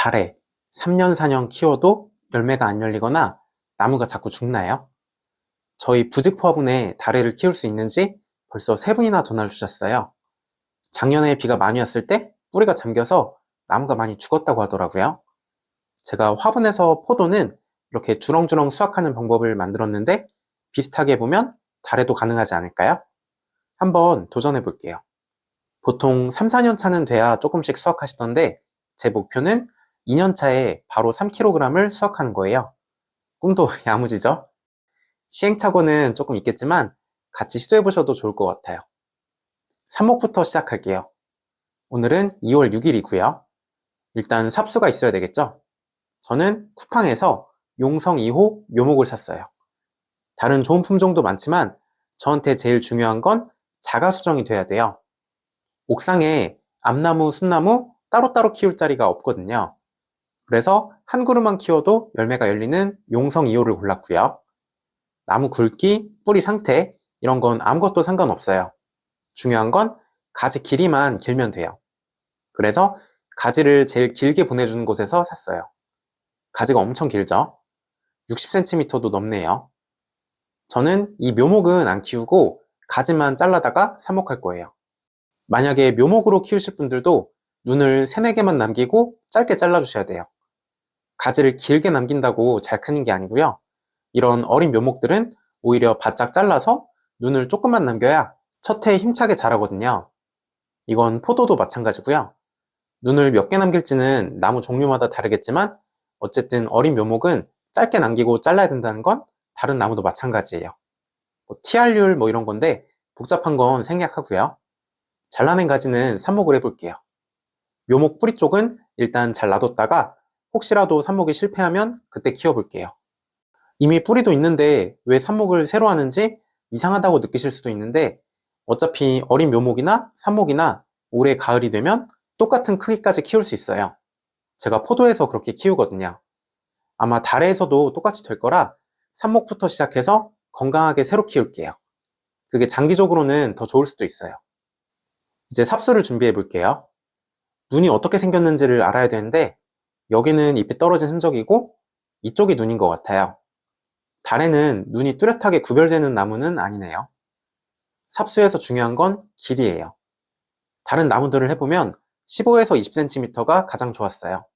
달에 3년, 4년 키워도 열매가 안 열리거나 나무가 자꾸 죽나요? 저희 부직 화분에 다래를 키울 수 있는지 벌써 3분이나 전화를 주셨어요. 작년에 비가 많이 왔을 때 뿌리가 잠겨서 나무가 많이 죽었다고 하더라고요. 제가 화분에서 포도는 이렇게 주렁주렁 수확하는 방법을 만들었는데 비슷하게 보면 다래도 가능하지 않을까요? 한번 도전해 볼게요. 보통 3, 4년 차는 돼야 조금씩 수확하시던데 제 목표는 2년 차에 바로 3kg을 수확하는 거예요. 꿈도 야무지죠? 시행착오는 조금 있겠지만 같이 시도해 보셔도 좋을 것 같아요. 삽목부터 시작할게요. 오늘은 2월 6일이고요. 일단 삽수가 있어야 되겠죠? 저는 쿠팡에서 용성 2호 묘목을 샀어요. 다른 좋은 품종도 많지만 저한테 제일 중요한 건 자가 수정이 돼야 돼요. 옥상에 암나무, 순나무 따로따로 키울 자리가 없거든요. 그래서 한 그루만 키워도 열매가 열리는 용성 2호를 골랐고요. 나무 굵기, 뿌리 상태 이런 건 아무것도 상관없어요. 중요한 건 가지 길이만 길면 돼요. 그래서 가지를 제일 길게 보내주는 곳에서 샀어요. 가지가 엄청 길죠? 60cm도 넘네요. 저는 이 묘목은 안 키우고 가지만 잘라다가 삽목할 거예요. 만약에 묘목으로 키우실 분들도 눈을 3, 4개만 남기고 짧게 잘라주셔야 돼요. 가지를 길게 남긴다고 잘 크는 게 아니고요. 이런 어린 묘목들은 오히려 바짝 잘라서 눈을 조금만 남겨야 첫 해에 힘차게 자라거든요. 이건 포도도 마찬가지고요. 눈을 몇 개 남길지는 나무 종류마다 다르겠지만 어쨌든 어린 묘목은 짧게 남기고 잘라야 된다는 건 다른 나무도 마찬가지예요. TR율 이런 건데 복잡한 건 생략하고요. 잘라낸 가지는 삽목을 해볼게요. 묘목 뿌리 쪽은 일단 잘 놔뒀다가 혹시라도 삽목이 실패하면 그때 키워볼게요. 이미 뿌리도 있는데 왜 삽목을 새로 하는지 이상하다고 느끼실 수도 있는데 어차피 어린 묘목이나 삽목이나 올해 가을이 되면 똑같은 크기까지 키울 수 있어요. 제가 포도에서 그렇게 키우거든요. 아마 달에서도 똑같이 될 거라 삽목부터 시작해서 건강하게 새로 키울게요. 그게 장기적으로는 더 좋을 수도 있어요. 이제 삽수를 준비해 볼게요. 눈이 어떻게 생겼는지를 알아야 되는데 여기는 잎이 떨어진 흔적이고 이쪽이 눈인 것 같아요. 달에는 눈이 뚜렷하게 구별되는 나무는 아니네요. 삽수에서 중요한 건 길이에요. 다른 나무들을 해보면 15에서 20cm가 가장 좋았어요.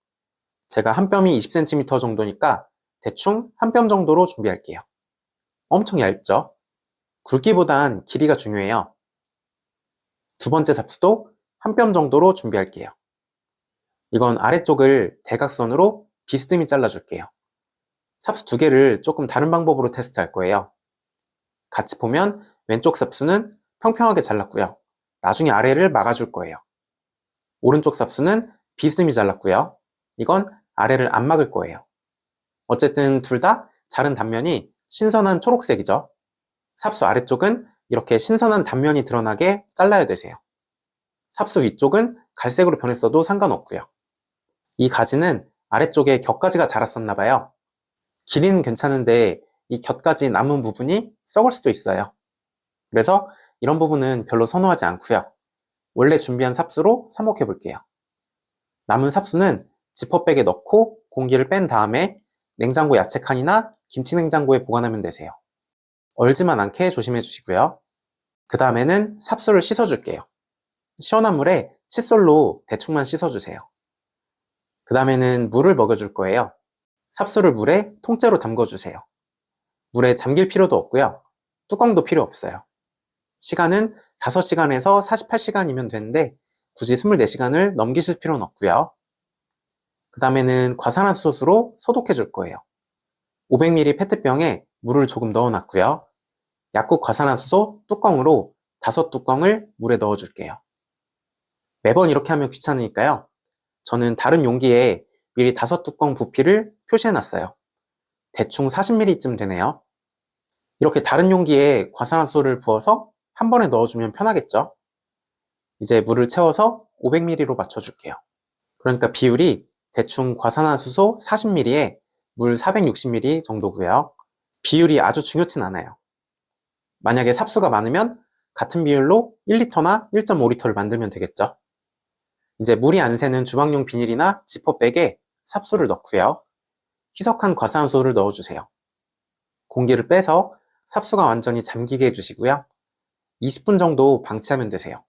제가 한 뼘이 20cm 정도니까 대충 한 뼘 정도로 준비할게요. 엄청 얇죠? 굵기보단 길이가 중요해요. 두 번째 삽수도 한 뼘 정도로 준비할게요. 이건 아래쪽을 대각선으로 비스듬히 잘라줄게요. 삽수 2개를 조금 다른 방법으로 테스트할 거예요. 같이 보면 왼쪽 삽수는 평평하게 잘랐고요. 나중에 아래를 막아줄 거예요. 오른쪽 삽수는 비스듬히 잘랐고요. 이건 아래를 안 막을 거예요. 어쨌든 둘 다 자른 단면이 신선한 초록색이죠. 삽수 아래쪽은 이렇게 신선한 단면이 드러나게 잘라야 되세요. 삽수 위쪽은 갈색으로 변했어도 상관없고요. 이 가지는 아래쪽에 곁가지가 자랐었나봐요. 길이는 괜찮은데 이 곁가지 남은 부분이 썩을 수도 있어요. 그래서 이런 부분은 별로 선호하지 않고요. 원래 준비한 삽수로 삽목해 볼게요. 남은 삽수는 지퍼백에 넣고 공기를 뺀 다음에 냉장고 야채칸이나 김치냉장고에 보관하면 되세요. 얼지만 않게 조심해 주시고요. 그 다음에는 삽수를 씻어줄게요. 시원한 물에 칫솔로 대충만 씻어주세요. 그 다음에는 물을 먹여줄 거예요. 삽수를 물에 통째로 담궈주세요. 물에 잠길 필요도 없고요. 뚜껑도 필요 없어요. 시간은 5시간에서 48시간이면 되는데 굳이 24시간을 넘기실 필요는 없고요. 그 다음에는 과산화수소로 소독해 줄 거예요. 500ml 페트병에 물을 조금 넣어놨고요. 약국 과산화수소 뚜껑으로 5뚜껑을 물에 넣어줄게요. 매번 이렇게 하면 귀찮으니까요. 저는 다른 용기에 미리 5뚜껑 부피를 표시해놨어요. 대충 40ml쯤 되네요. 이렇게 다른 용기에 과산화수소를 부어서 한 번에 넣어주면 편하겠죠? 이제 물을 채워서 500ml로 맞춰줄게요. 그러니까 비율이 대충 과산화수소 40ml에 물 460ml 정도고요. 비율이 아주 중요치 않아요. 만약에 삽수가 많으면 같은 비율로 1리터나 1.5리터를 만들면 되겠죠. 이제 물이 안 새는 주방용 비닐이나 지퍼백에 삽수를 넣고요. 희석한 과산화수소를 넣어주세요. 공기를 빼서 삽수가 완전히 잠기게 해주시고요. 20분 정도 방치하면 되세요.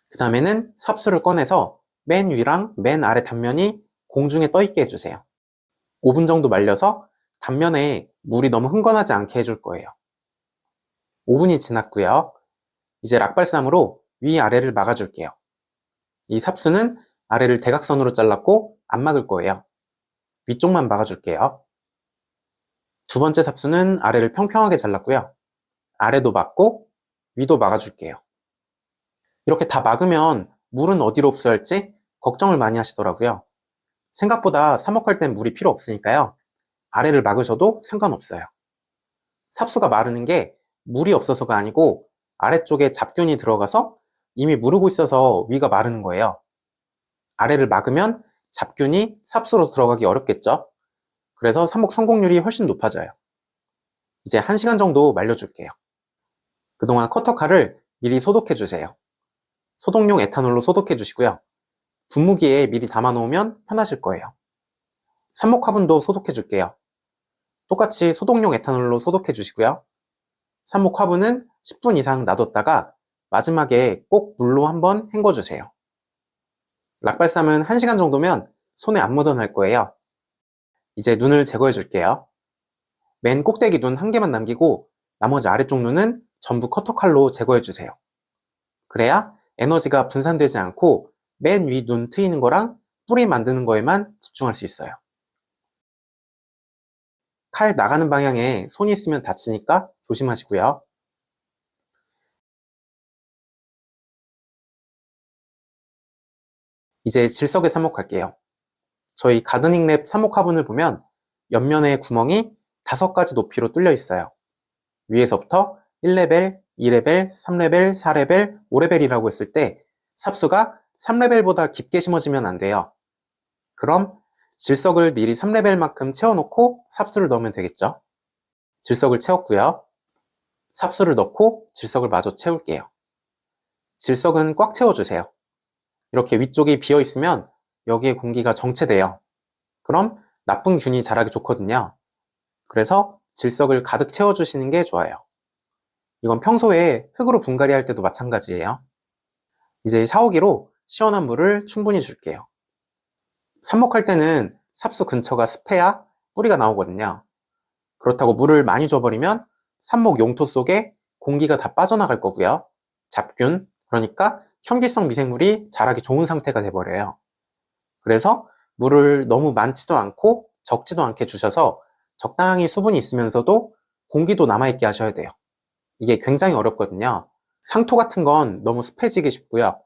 그 다음에는 삽수를 꺼내서 맨 위랑 맨 아래 단면이 공중에 떠있게 해주세요. 5분 정도 말려서 단면에 물이 너무 흥건하지 않게 해줄 거예요. 5분이 지났고요. 이제 락발sam으로 위아래를 막아줄게요. 이 삽수는 아래를 대각선으로 잘랐고 안 막을 거예요. 위쪽만 막아줄게요. 두 번째 삽수는 아래를 평평하게 잘랐고요. 아래도 막고 위도 막아줄게요. 이렇게 다 막으면 물은 어디로 흡수할지 걱정을 많이 하시더라고요. 생각보다 삽목할 땐 물이 필요 없으니까요. 아래를 막으셔도 상관없어요. 삽수가 마르는 게 물이 없어서가 아니고 아래쪽에 잡균이 들어가서 이미 무르고 있어서 위가 마르는 거예요. 아래를 막으면 잡균이 삽수로 들어가기 어렵겠죠? 그래서 삽목 성공률이 훨씬 높아져요. 이제 1시간 정도 말려줄게요. 그동안 커터칼을 미리 소독해주세요. 소독용 에탄올로 소독해주시고요. 분무기에 미리 담아놓으면 편하실 거예요. 삽목 화분도 소독해줄게요. 똑같이 소독용 에탄올로 소독해주시고요. 삽목 화분은 10분 이상 놔뒀다가 마지막에 꼭 물로 한번 헹궈주세요. 락발sam은 1시간 정도면 손에 안 묻어날 거예요. 이제 눈을 제거해 줄게요. 맨 꼭대기 눈 1개만 남기고 나머지 아래쪽 눈은 전부 커터칼로 제거해 주세요. 그래야 에너지가 분산되지 않고 맨 위 눈 트이는 거랑 뿌리 만드는 거에만 집중할 수 있어요. 칼 나가는 방향에 손이 있으면 다치니까 조심하시고요. 이제 질석에 삽목할게요. 저희 가드닝랩 삽목 화분을 보면 옆면에 구멍이 5가지 높이로 뚫려 있어요. 위에서부터 1레벨, 2레벨, 3레벨, 4레벨, 5레벨이라고 했을 때 삽수가 3레벨보다 깊게 심어지면 안 돼요. 그럼 질석을 미리 3레벨만큼 채워놓고 삽수를 넣으면 되겠죠. 질석을 채웠고요. 삽수를 넣고 질석을 마저 채울게요. 질석은 꽉 채워주세요. 이렇게 위쪽이 비어있으면 여기에 공기가 정체돼요. 그럼 나쁜 균이 자라기 좋거든요. 그래서 질석을 가득 채워주시는 게 좋아요. 이건 평소에 흙으로 분갈이 할 때도 마찬가지예요. 이제 샤워기로 시원한 물을 충분히 줄게요. 삽목할 때는 삽수 근처가 습해야 뿌리가 나오거든요. 그렇다고 물을 많이 줘버리면 삽목 용토 속에 공기가 다 빠져나갈 거고요. 잡균, 그러니까 현기성 미생물이 자라기 좋은 상태가 돼버려요. 그래서 물을 너무 많지도 않고 적지도 않게 주셔서 적당히 수분이 있으면서도 공기도 남아있게 하셔야 돼요. 이게 굉장히 어렵거든요. 상토 같은 건 너무 습해지기 쉽고요.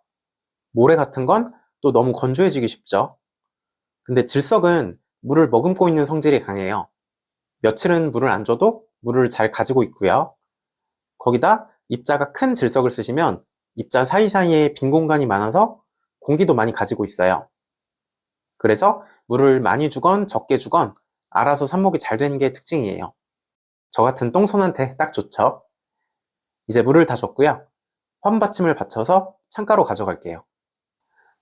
모래 같은 건 또 너무 건조해지기 쉽죠. 근데 질석은 물을 머금고 있는 성질이 강해요. 며칠은 물을 안 줘도 물을 잘 가지고 있고요. 거기다 입자가 큰 질석을 쓰시면 입자 사이사이에 빈 공간이 많아서 공기도 많이 가지고 있어요. 그래서 물을 많이 주건 적게 주건 알아서 삽목이 잘 되는 게 특징이에요. 저 같은 똥손한테 딱 좋죠. 이제 물을 다 줬고요. 화분 받침을 받쳐서 창가로 가져갈게요.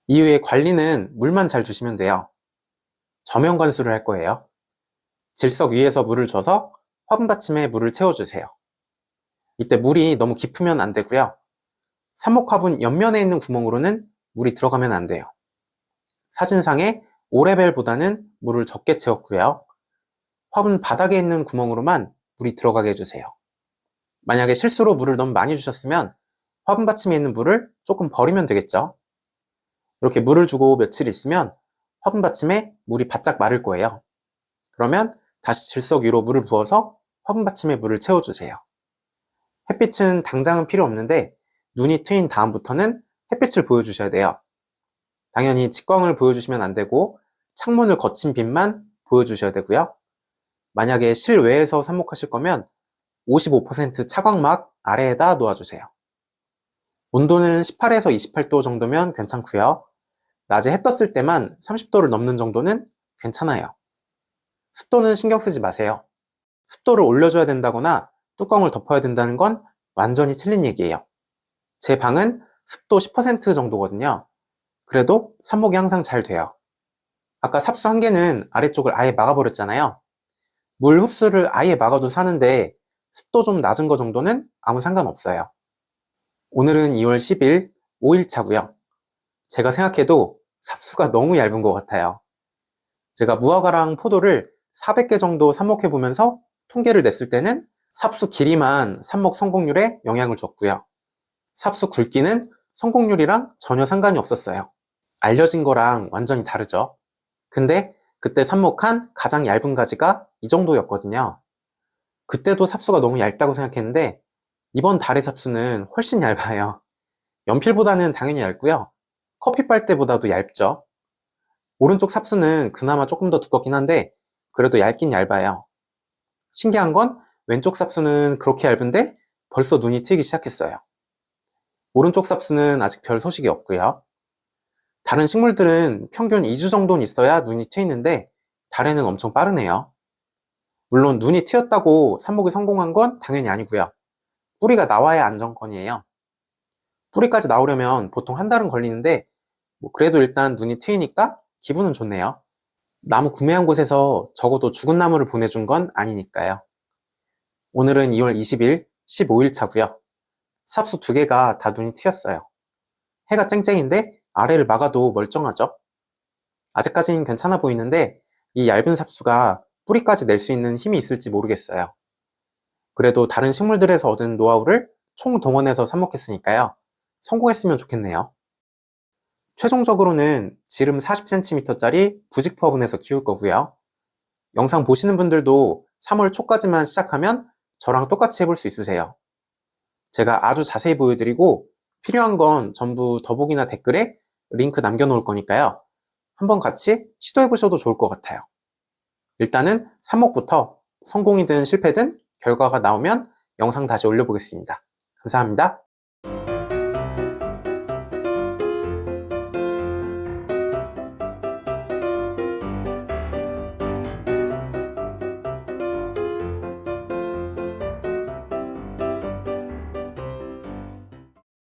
이후에 관리는 물만 잘 주시면 돼요. 저면 관수를 할 거예요. 질석 위에서 물을 줘서 화분 받침에 물을 채워주세요. 이때 물이 너무 깊으면 안 되고요. 삽목 화분 옆면에 있는 구멍으로는 물이 들어가면 안 돼요. 사진상에 5레벨보다는 물을 적게 채웠고요. 화분 바닥에 있는 구멍으로만 물이 들어가게 해주세요. 만약에 실수로 물을 너무 많이 주셨으면 화분 받침에 있는 물을 조금 버리면 되겠죠. 이렇게 물을 주고 며칠 있으면 화분 받침에 물이 바짝 마를 거예요. 그러면 다시 질석 위로 물을 부어서 화분 받침에 물을 채워주세요. 햇빛은 당장은 필요 없는데 눈이 트인 다음부터는 햇빛을 보여주셔야 돼요. 당연히 직광을 보여주시면 안 되고 창문을 거친 빛만 보여주셔야 되고요. 만약에 실외에서 삽목하실 거면 55% 차광막 아래에다 놓아주세요. 온도는 18에서 28도 정도면 괜찮고요. 낮에 해 떴을 때만 30도를 넘는 정도는 괜찮아요. 습도는 신경 쓰지 마세요. 습도를 올려줘야 된다거나 뚜껑을 덮어야 된다는 건 완전히 틀린 얘기예요. 제 방은 습도 10% 정도거든요. 그래도 삽목이 항상 잘 돼요. 아까 삽수 한 개는 아래쪽을 아예 막아버렸잖아요. 물 흡수를 아예 막아도 사는데 습도 좀 낮은 거 정도는 아무 상관없어요. 오늘은 2월 10일 5일차고요. 제가 생각해도 삽수가 너무 얇은 것 같아요. 제가 무화과랑 포도를 400개 정도 삽목해보면서 통계를 냈을 때는 삽수 길이만 삽목 성공률에 영향을 줬고요. 삽수 굵기는 성공률이랑 전혀 상관이 없었어요. 알려진 거랑 완전히 다르죠. 근데 그때 삽목한 가장 얇은 가지가 이 정도였거든요. 그때도 삽수가 너무 얇다고 생각했는데 이번 달의 삽수는 훨씬 얇아요. 연필보다는 당연히 얇고요. 커피 빨대보다도 얇죠. 오른쪽 삽수는 그나마 조금 더 두껍긴 한데 그래도 얇긴 얇아요. 신기한 건 왼쪽 삽수는 그렇게 얇은데 벌써 눈이 트이기 시작했어요. 오른쪽 삽수는 아직 별 소식이 없고요. 다른 식물들은 평균 2주 정도는 있어야 눈이 트이는데 달에는 엄청 빠르네요. 물론 눈이 트였다고 삽목이 성공한 건 당연히 아니고요. 뿌리가 나와야 안정권이에요. 뿌리까지 나오려면 보통 한 달은 걸리는데 그래도 일단 눈이 트이니까 기분은 좋네요. 나무 구매한 곳에서 적어도 죽은 나무를 보내준 건 아니니까요. 오늘은 2월 20일 15일 차고요. 삽수 2개가 다 눈이 트였어요. 해가 쨍쨍인데 아래를 막아도 멀쩡하죠? 아직까진 괜찮아 보이는데 이 얇은 삽수가 뿌리까지 낼 수 있는 힘이 있을지 모르겠어요. 그래도 다른 식물들에서 얻은 노하우를 총동원해서 삽목했으니까요. 성공했으면 좋겠네요. 최종적으로는 지름 40cm짜리 부직포 화분에서 키울 거고요. 영상 보시는 분들도 3월 초까지만 시작하면 저랑 똑같이 해볼 수 있으세요. 제가 아주 자세히 보여드리고 필요한 건 전부 더보기나 댓글에 링크 남겨놓을 거니까요. 한번 같이 시도해보셔도 좋을 것 같아요. 일단은 삽목부터 성공이든 실패든 결과가 나오면 영상 다시 올려보겠습니다. 감사합니다.